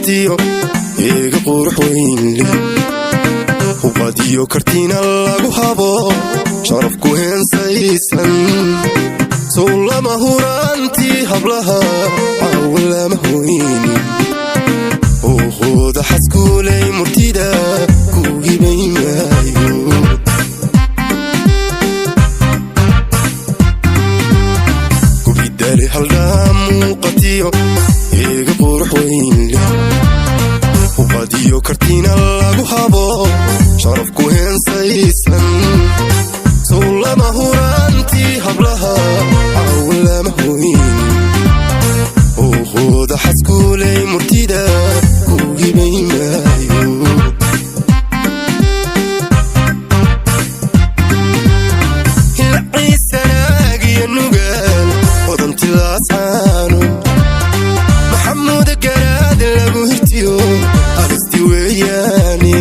muuqatiyo eega qurux weyn leh uqadiyo kartina lagu habo sharaf ku heensaysan soo lama hurantii hablaha awlama hoyni ooda xaskuulay murtida ku hibaymayo kubidale haldaa muuqatiyo eega qurux weyn leh uqadiyo kartina lagu habo sharaf ku heensaysan soo lama hurantii hablaha awlama hoyni ooda xaskuulay murtida ku hibaymayo hilciisanaagiyo nugaal odantilaascaano maxamuuda garaad lagu hirtiyo alisti weeyaane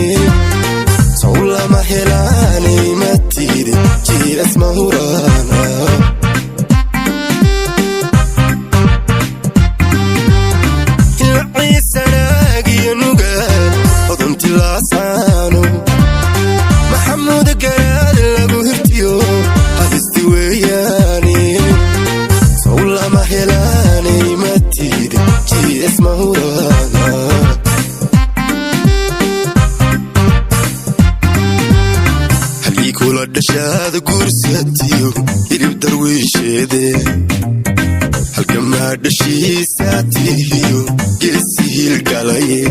sow lama helaanay matide jiilas ma huraana hilciisanaagiyo nugaal odantilaascaano maxamuuda garaad lagu hirtiyo alisti weeyaane sow lama helaanay matide jiilas ma huraana kula dhashaada guursatiyo hilib darwiisheede halkamaa dhashiisaatiyo geesi hiilgalaye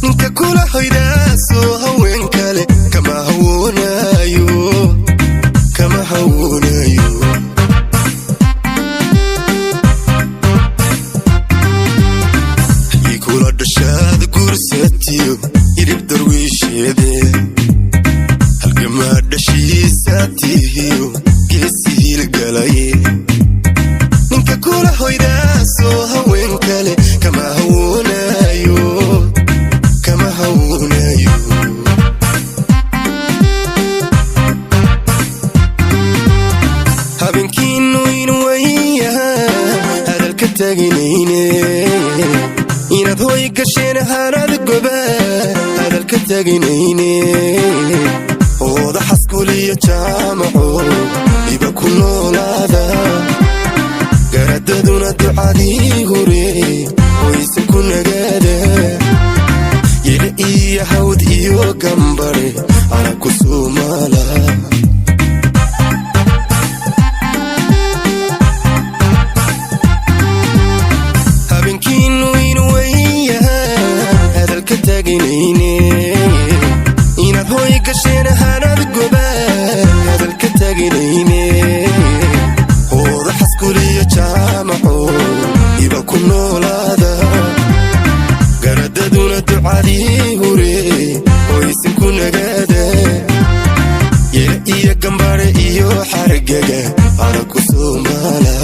ninka kula hoydaasoo haween kale kama hawoonayo halkii kula dhashaada guursatiyo hilib darwiisheede halkamaa dhashiisaatiyo geesi hiilgalaye ninka kula hoydaasoo haween kale kama hawoonayo habeenkiinu inu wayaha hadalka taginayne inaad hooy gasheen harada goba hadalka taginayne ooda xaskuuliyo jaamaco iba ku noolaada garadaduna ducadii hore wayse ku nagaada yele iyo hawd iyo gambare ana ku soomaala habeenkiinu inu wayaha hadalka taginayne inaad hooy gasheen harada goba hadalka taginayne ooda xaskuuliyo jaamaco iba ku noolaada garadaduna ducadii hore wayse ku nagaada yele iyo gambare iyo xargaga ana ku soomaala